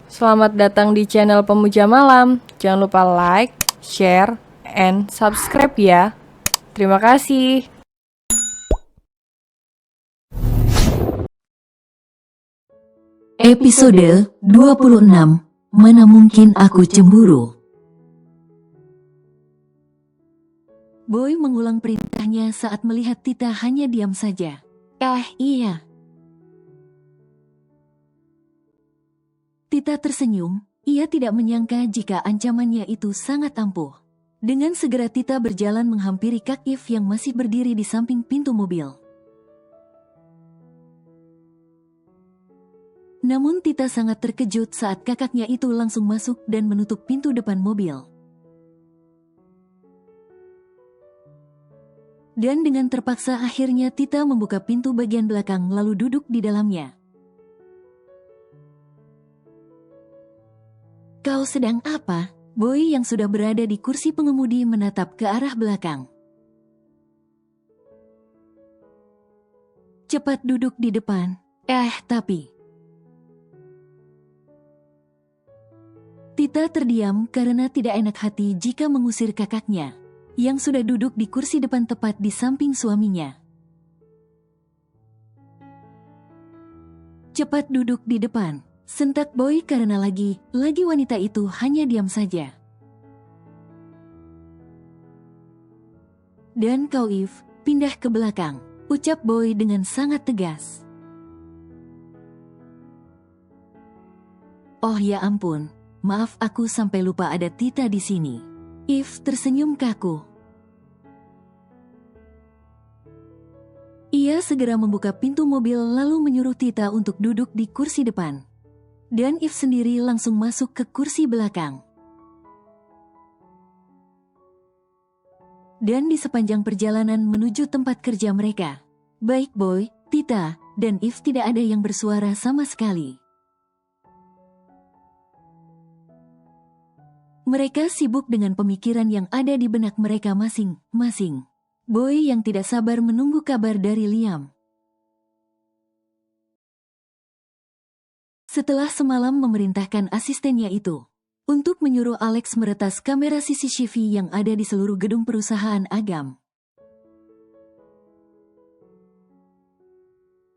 Selamat datang di channel Pemuja Malam. Jangan lupa like, share, and subscribe ya. Terima kasih. Episode 26. Mana mungkin aku cemburu. Boy mengulang perintahnya saat melihat Tita hanya diam saja. Iya. Tita tersenyum. Ia tidak menyangka jika ancamannya itu sangat ampuh. Dengan segera Tita berjalan menghampiri Kak If yang masih berdiri di samping pintu mobil. Namun Tita sangat terkejut saat kakaknya itu langsung masuk dan menutup pintu depan mobil. Dan dengan terpaksa akhirnya Tita membuka pintu bagian belakang lalu duduk di dalamnya. Kau sedang apa? Boy yang sudah berada di kursi pengemudi menatap ke arah belakang. Cepat duduk di depan. Tapi... Tita terdiam karena tidak enak hati jika mengusir kakaknya, yang sudah duduk di kursi depan tepat di samping suaminya. Cepat duduk di depan, sentak Boy karena lagi wanita itu hanya diam saja. Dan kau If, pindah ke belakang, ucap Boy dengan sangat tegas. Oh ya ampun, maaf aku sampai lupa ada Tita di sini. If tersenyum kaku. Ia segera membuka pintu mobil lalu menyuruh Tita untuk duduk di kursi depan. Dan If sendiri langsung masuk ke kursi belakang. Dan di sepanjang perjalanan menuju tempat kerja mereka, baik Boy, Tita, dan If tidak ada yang bersuara sama sekali. Mereka sibuk dengan pemikiran yang ada di benak mereka masing-masing. Boy yang tidak sabar menunggu kabar dari Liam. Setelah semalam memerintahkan asistennya itu untuk menyuruh Alex meretas kamera CCTV yang ada di seluruh gedung perusahaan Agam.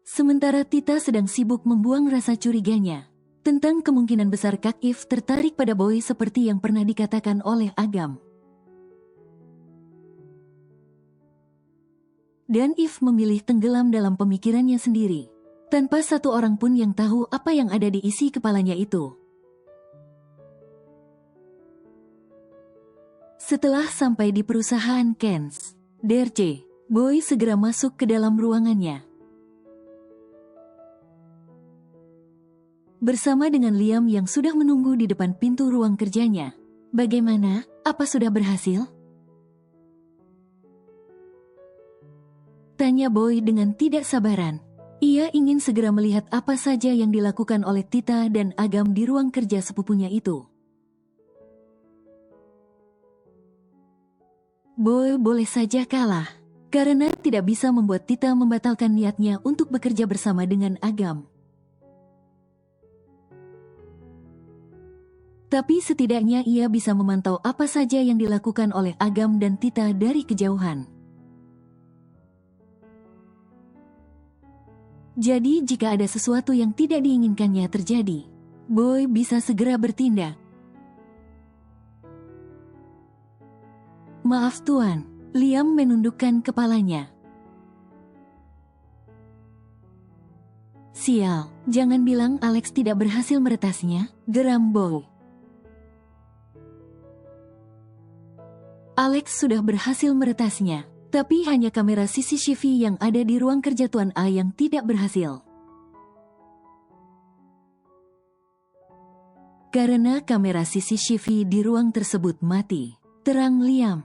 Sementara Tita sedang sibuk membuang rasa curiganya tentang kemungkinan besar Kak If tertarik pada Boy seperti yang pernah dikatakan oleh Agam. Dan If memilih tenggelam dalam pemikirannya sendiri, tanpa satu orang pun yang tahu apa yang ada di isi kepalanya itu. Setelah sampai di perusahaan Kens, DRC, Boy segera masuk ke dalam ruangannya. Bersama dengan Liam yang sudah menunggu di depan pintu ruang kerjanya. Bagaimana? Apa sudah berhasil? Tanya Boy dengan tidak sabaran. Ia ingin segera melihat apa saja yang dilakukan oleh Tita dan Agam di ruang kerja sepupunya itu. Boy boleh saja kalah, karena tidak bisa membuat Tita membatalkan niatnya untuk bekerja bersama dengan Agam. Tapi setidaknya ia bisa memantau apa saja yang dilakukan oleh Agam dan Tita dari kejauhan. Jadi jika ada sesuatu yang tidak diinginkannya terjadi, Boy bisa segera bertindak. Maaf Tuan, Liam menundukkan kepalanya. Sial, jangan bilang Alex tidak berhasil meretasnya, geram Boy. Alex sudah berhasil meretasnya, tapi hanya kamera CCTV yang ada di ruang kerja Tuan A yang tidak berhasil. Karena kamera CCTV di ruang tersebut mati, terang Liam.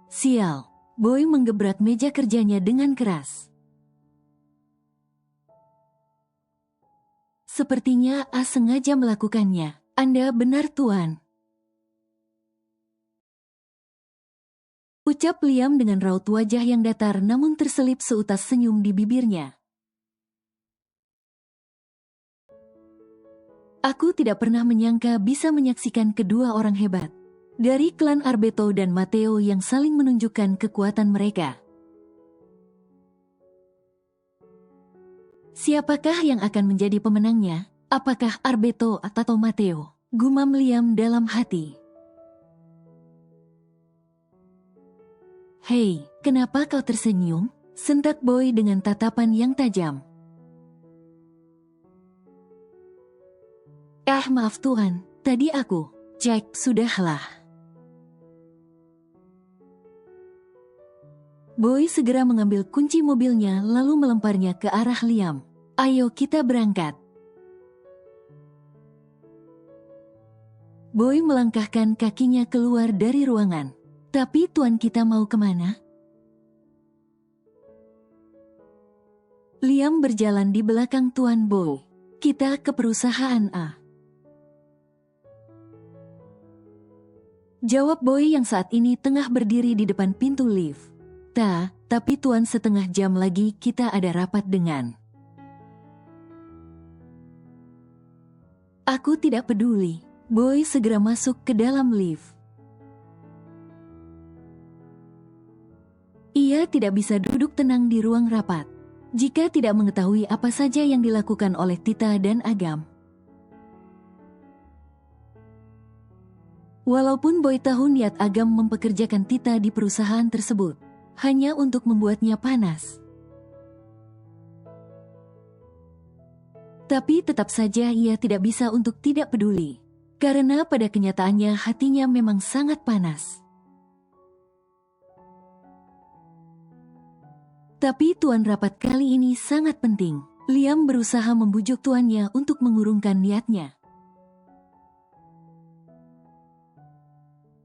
Sial, Boy menggebrak meja kerjanya dengan keras. Sepertinya A sengaja melakukannya. Anda benar Tuan. Ucap Liam dengan raut wajah yang datar namun terselip seutas senyum di bibirnya. Aku tidak pernah menyangka bisa menyaksikan kedua orang hebat dari klan Arbeto dan Matteo yang saling menunjukkan kekuatan mereka. Siapakah yang akan menjadi pemenangnya? Apakah Arbeto atau Matteo? Gumam Liam dalam hati. Hei, kenapa kau tersenyum? Sentak Boy dengan tatapan yang tajam. Maaf Tuan, tadi aku. Jack, sudahlah. Boy segera mengambil kunci mobilnya lalu melemparnya ke arah Liam. Ayo kita berangkat. Boy melangkahkan kakinya keluar dari ruangan. Tapi tuan kita mau kemana? Liam berjalan di belakang Tuan Boy. Kita ke perusahaan A. Jawab Boy yang saat ini tengah berdiri di depan pintu lift. Tapi Tuan setengah jam lagi kita ada rapat dengan. Aku tidak peduli. Boy segera masuk ke dalam lift. Ia tidak bisa duduk tenang di ruang rapat jika tidak mengetahui apa saja yang dilakukan oleh Tita dan Agam. Walaupun Boy tahu niat Agam mempekerjakan Tita di perusahaan tersebut, hanya untuk membuatnya panas. Tapi tetap saja ia tidak bisa untuk tidak peduli, karena pada kenyataannya hatinya memang sangat panas. Tapi tuan rapat kali ini sangat penting. Liam berusaha membujuk tuannya untuk mengurungkan niatnya.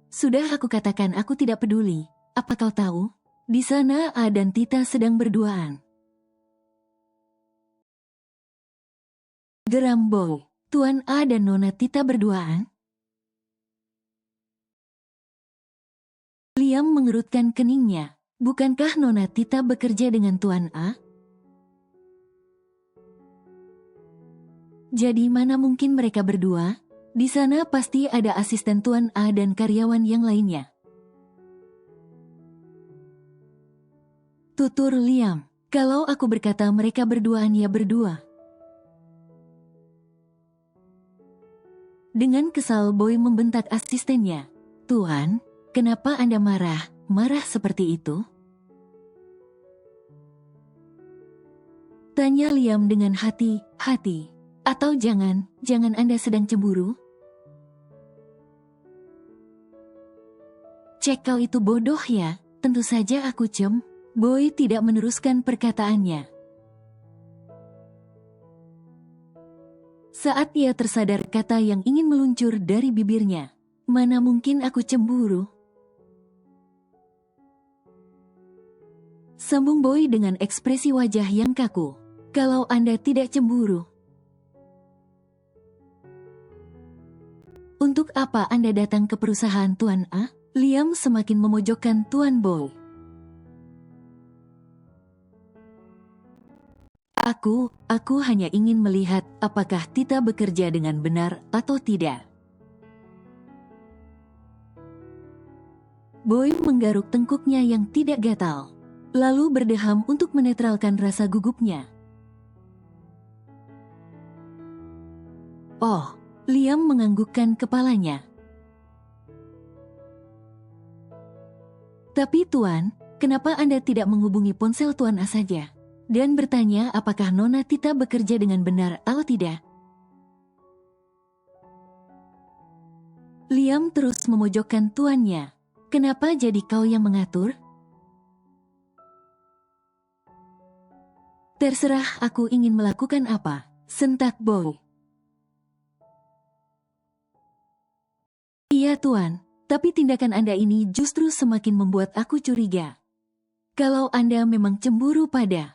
Sudah aku katakan aku tidak peduli. Apa kau tahu? Di sana A dan Tita sedang berduaan. Geram Boy. Tuan A dan Nona Tita berduaan? Liam mengerutkan keningnya. Bukankah Nona Tita bekerja dengan Tuan A? Jadi mana mungkin mereka berdua? Di sana pasti ada asisten Tuan A dan karyawan yang lainnya. Tutur Liam, kalau aku berkata mereka berduaan ya berdua. Dengan kesal Boy membentak asistennya. Tuan, kenapa Anda marah seperti itu? Tanya Liam dengan hati-hati. Atau jangan Anda sedang cemburu? Cek kau itu bodoh ya, tentu saja aku Boy tidak meneruskan perkataannya. Saat ia tersadar kata yang ingin meluncur dari bibirnya, mana mungkin aku cemburu? Sambung Boy dengan ekspresi wajah yang kaku. Kalau Anda tidak cemburu, untuk apa Anda datang ke perusahaan Tuan A? Liam semakin memojokkan Tuan Boy. Aku hanya ingin melihat apakah Tita bekerja dengan benar atau tidak. Boy menggaruk tengkuknya yang tidak gatal, lalu berdeham untuk menetralkan rasa gugupnya. Oh, Liam menganggukkan kepalanya. Tapi Tuan, kenapa Anda tidak menghubungi ponsel Tuan A saja? Dan bertanya apakah Nona Tita bekerja dengan benar atau tidak? Liam terus memojokkan tuannya. Kenapa jadi kau yang mengatur? Terserah aku ingin melakukan apa, sentak Boy. Iya Tuan. Tapi tindakan Anda ini justru semakin membuat aku curiga. Kalau Anda memang cemburu pada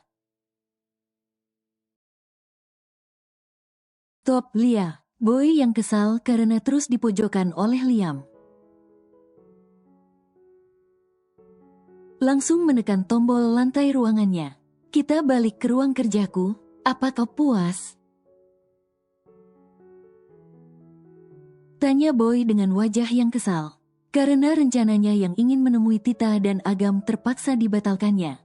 Top Lia, Boy yang kesal karena terus dipojokkan oleh Liam. Langsung menekan tombol lantai ruangannya. Kita balik ke ruang kerjaku, apa kau puas? Tanya Boy dengan wajah yang kesal. Karena rencananya yang ingin menemui Tita dan Agam terpaksa dibatalkannya.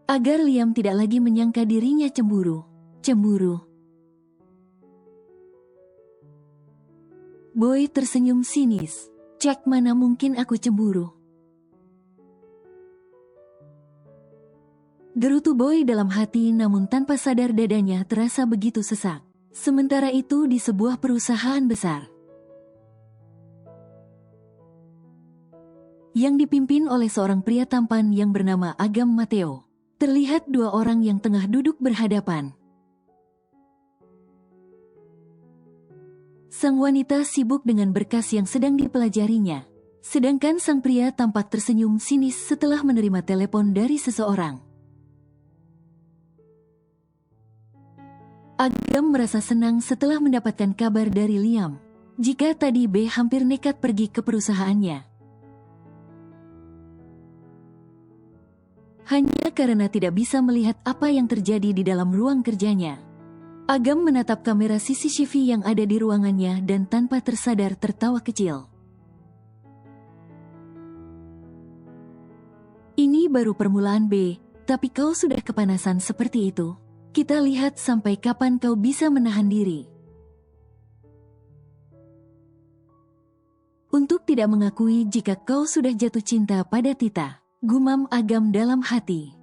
Agar Liam tidak lagi menyangka dirinya cemburu. Boy tersenyum sinis. Cek, mana mungkin aku cemburu. Gerutu Boy dalam hati, namun tanpa sadar dadanya terasa begitu sesak. Sementara itu di sebuah perusahaan besar yang dipimpin oleh seorang pria tampan yang bernama Agam Mateo, terlihat dua orang yang tengah duduk berhadapan. Sang wanita sibuk dengan berkas yang sedang dipelajarinya, sedangkan sang pria tampak tersenyum sinis setelah menerima telepon dari seseorang. Agam merasa senang setelah mendapatkan kabar dari Liam. Jika tadi B hampir nekat pergi ke perusahaannya, hanya karena tidak bisa melihat apa yang terjadi di dalam ruang kerjanya. Agam menatap kamera CCTV yang ada di ruangannya dan tanpa tersadar tertawa kecil. Ini baru permulaan B, tapi kau sudah kepanasan seperti itu. Kita lihat sampai kapan kau bisa menahan diri. Untuk tidak mengakui jika kau sudah jatuh cinta pada Tita, gumam Agam dalam hati.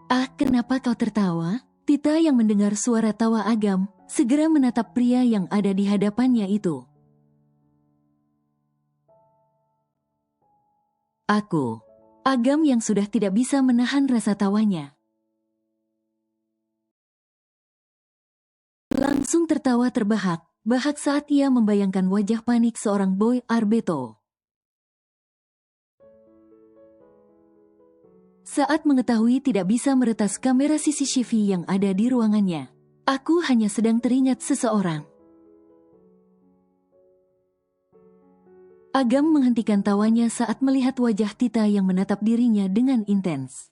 Ah, kenapa kau tertawa? Tita yang mendengar suara tawa Agam, segera menatap pria yang ada di hadapannya itu. Aku. Agam yang sudah tidak bisa menahan rasa tawanya langsung tertawa terbahak-bahak saat ia membayangkan wajah panik seorang Boy Arbeto. Saat mengetahui tidak bisa meretas kamera CCTV yang ada di ruangannya. Aku hanya sedang teringat seseorang. Agam menghentikan tawanya saat melihat wajah Tita yang menatap dirinya dengan intens.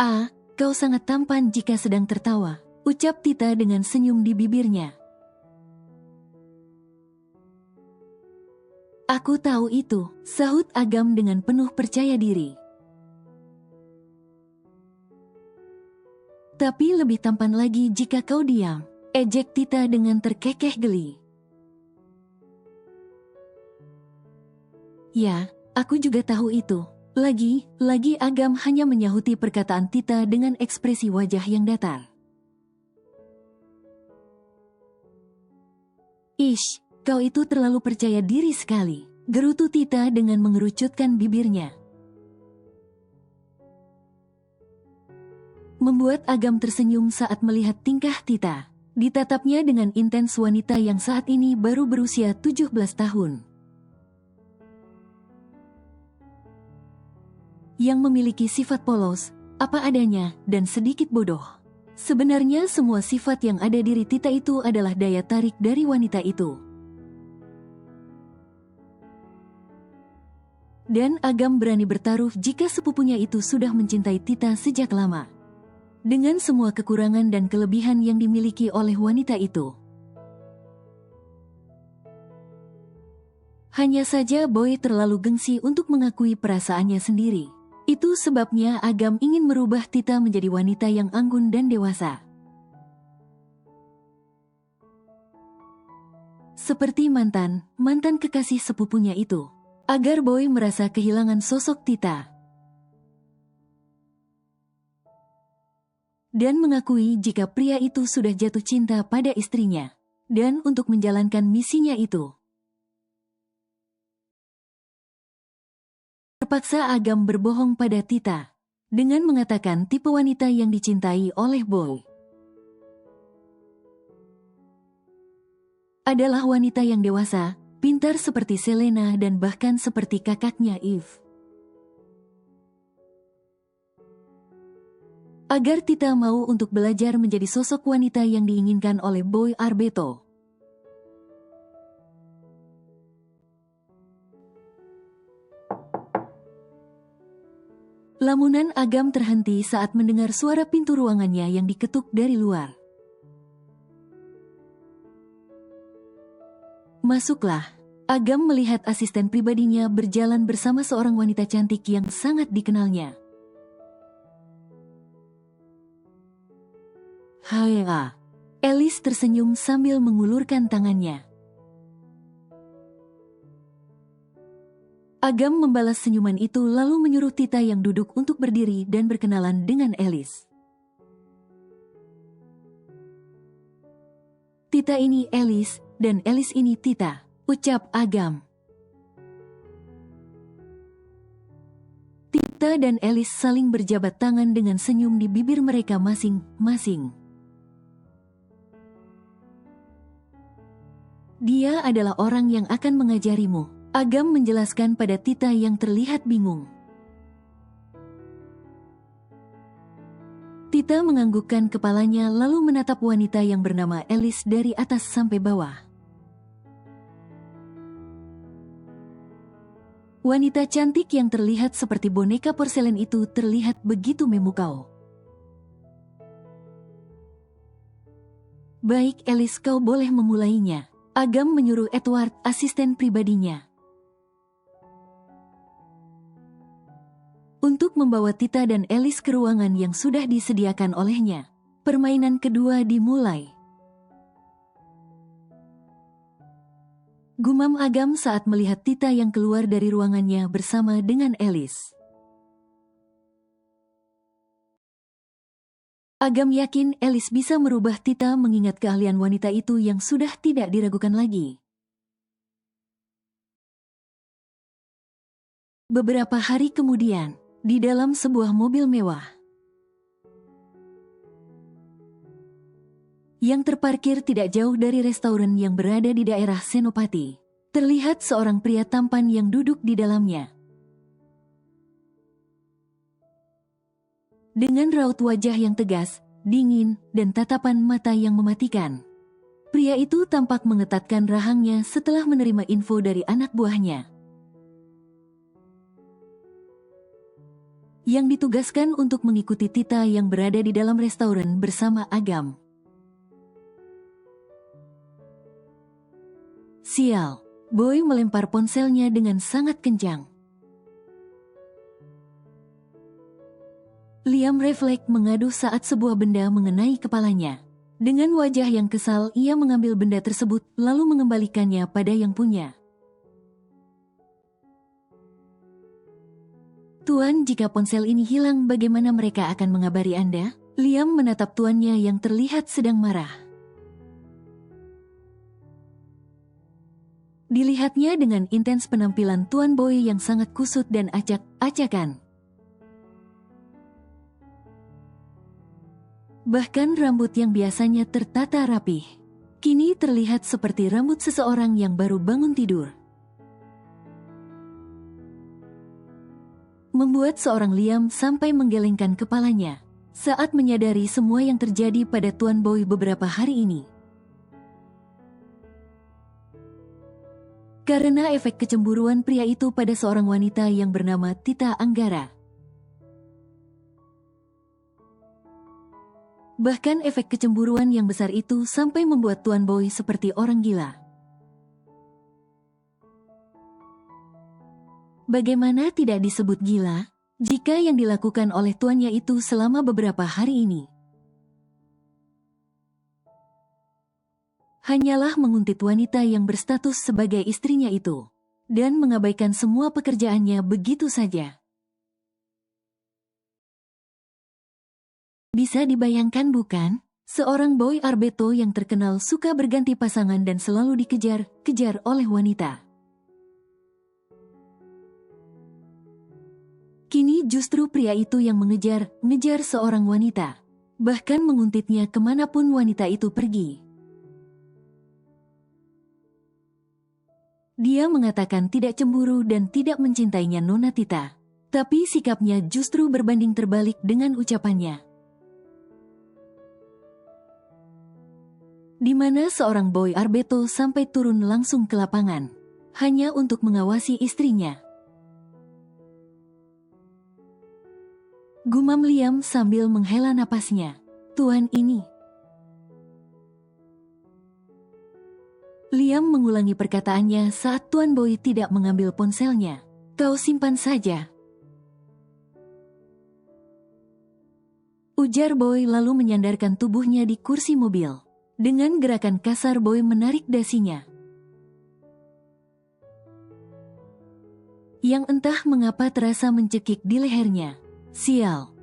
Ah, kau sangat tampan jika sedang tertawa, ucap Tita dengan senyum di bibirnya. Aku tahu itu, sahut Agam dengan penuh percaya diri. Tapi lebih tampan lagi jika kau diam, ejek Tita dengan terkekeh geli. Ya, aku juga tahu itu. Lagi Agam hanya menyahuti perkataan Tita dengan ekspresi wajah yang datar. Ish, kau itu terlalu percaya diri sekali, gerutu Tita dengan mengerucutkan bibirnya. Membuat Agam tersenyum saat melihat tingkah Tita. Ditatapnya dengan intens wanita yang saat ini baru berusia 17 tahun. Yang memiliki sifat polos, apa adanya, dan sedikit bodoh. Sebenarnya semua sifat yang ada diri Tita itu adalah daya tarik dari wanita itu. Dan Agam berani bertaruh jika sepupunya itu sudah mencintai Tita sejak lama. Dengan semua kekurangan dan kelebihan yang dimiliki oleh wanita itu. Hanya saja Boy terlalu gengsi untuk mengakui perasaannya sendiri. Itu sebabnya Agam ingin merubah Tita menjadi wanita yang anggun dan dewasa. Seperti mantan kekasih sepupunya itu. Agar Boy merasa kehilangan sosok Tita. Dan mengakui jika pria itu sudah jatuh cinta pada istrinya. Dan untuk menjalankan misinya itu, terpaksa Agam berbohong pada Tita. Dengan mengatakan tipe wanita yang dicintai oleh Boy adalah wanita yang dewasa, pintar seperti Selena dan bahkan seperti kakaknya Eve. Agar Tita mau untuk belajar menjadi sosok wanita yang diinginkan oleh Boy Arbeto. Lamunan Agam terhenti saat mendengar suara pintu ruangannya yang diketuk dari luar. Masuklah. Agam melihat asisten pribadinya berjalan bersama seorang wanita cantik yang sangat dikenalnya. Hai. Alice tersenyum sambil mengulurkan tangannya. Agam membalas senyuman itu lalu menyuruh Tita yang duduk untuk berdiri dan berkenalan dengan Alice. Tita ini Alice, dan Alice ini Tita, ucap Agam. Tita dan Alice saling berjabat tangan dengan senyum di bibir mereka masing-masing. Dia adalah orang yang akan mengajarimu, Agam menjelaskan pada Tita yang terlihat bingung. Tita menganggukkan kepalanya lalu menatap wanita yang bernama Alice dari atas sampai bawah. Wanita cantik yang terlihat seperti boneka porselen itu terlihat begitu memukau. Baik Alice, kau boleh memulainya, Agam menyuruh Edward, asisten pribadinya. Untuk membawa Tita dan Alice ke ruangan yang sudah disediakan olehnya, permainan kedua dimulai. Gumam Agam saat melihat Tita yang keluar dari ruangannya bersama dengan Alice. Agam yakin Alice bisa merubah Tita mengingat keahlian wanita itu yang sudah tidak diragukan lagi. Beberapa hari kemudian, di dalam sebuah mobil mewah yang terparkir tidak jauh dari restoran yang berada di daerah Senopati, terlihat seorang pria tampan yang duduk di dalamnya. Dengan raut wajah yang tegas, dingin, dan tatapan mata yang mematikan, pria itu tampak mengetatkan rahangnya setelah menerima info dari anak buahnya yang ditugaskan untuk mengikuti Tita yang berada di dalam restoran bersama Agam. Sial, Boy melempar ponselnya dengan sangat kencang. Liam refleks mengaduh saat sebuah benda mengenai kepalanya. Dengan wajah yang kesal, ia mengambil benda tersebut lalu mengembalikannya pada yang punya. Tuan, jika ponsel ini hilang, bagaimana mereka akan mengabari Anda? Liam menatap tuannya yang terlihat sedang marah. Dilihatnya dengan intens penampilan Tuan Boy yang sangat kusut dan acak-acakan. Bahkan rambut yang biasanya tertata rapih, kini terlihat seperti rambut seseorang yang baru bangun tidur. Membuat seorang Liam sampai menggelengkan kepalanya saat menyadari semua yang terjadi pada Tuan Boy beberapa hari ini. Karena efek kecemburuan pria itu pada seorang wanita yang bernama Tita Anggara. Bahkan efek kecemburuan yang besar itu sampai membuat Tuan Boy seperti orang gila. Bagaimana tidak disebut gila jika yang dilakukan oleh tuannya itu selama beberapa hari ini hanyalah menguntit wanita yang berstatus sebagai istrinya itu dan mengabaikan semua pekerjaannya begitu saja. Bisa dibayangkan bukan? Seorang Boy Arbeto yang terkenal suka berganti pasangan dan selalu dikejar-kejar oleh wanita. Kini justru pria itu yang mengejar seorang wanita, bahkan menguntitnya kemanapun wanita itu pergi. Dia mengatakan tidak cemburu dan tidak mencintainya Nona Tita, tapi sikapnya justru berbanding terbalik dengan ucapannya. Di mana seorang Boy Arbeto sampai turun langsung ke lapangan, hanya untuk mengawasi istrinya. Gumam Liam sambil menghela napasnya. Tuan ini. Liam mengulangi perkataannya saat Tuan Boy tidak mengambil ponselnya. Kau simpan saja. Ujar Boy lalu menyandarkan tubuhnya di kursi mobil. Dengan gerakan kasar Boy menarik dasinya. Yang entah mengapa terasa mencekik di lehernya. Sial.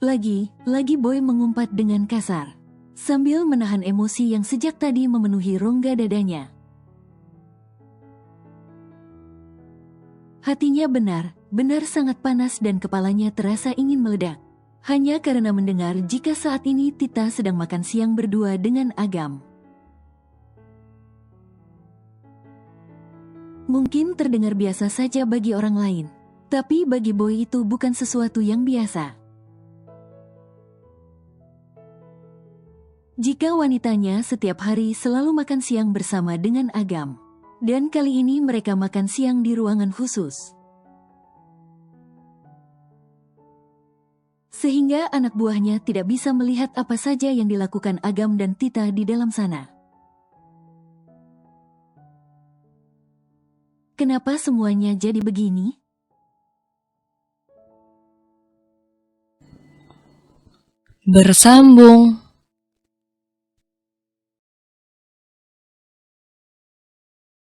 Lagi Boy mengumpat dengan kasar. Sambil menahan emosi yang sejak tadi memenuhi rongga dadanya. Hatinya benar sangat panas dan kepalanya terasa ingin meledak. Hanya karena mendengar jika saat ini Tita sedang makan siang berdua dengan Agam. Mungkin terdengar biasa saja bagi orang lain, tapi bagi Boy itu bukan sesuatu yang biasa. Jika wanitanya setiap hari selalu makan siang bersama dengan Agam, dan kali ini mereka makan siang di ruangan khusus. Sehingga anak buahnya tidak bisa melihat apa saja yang dilakukan Agam dan Tita di dalam sana. Kenapa semuanya jadi begini? Bersambung.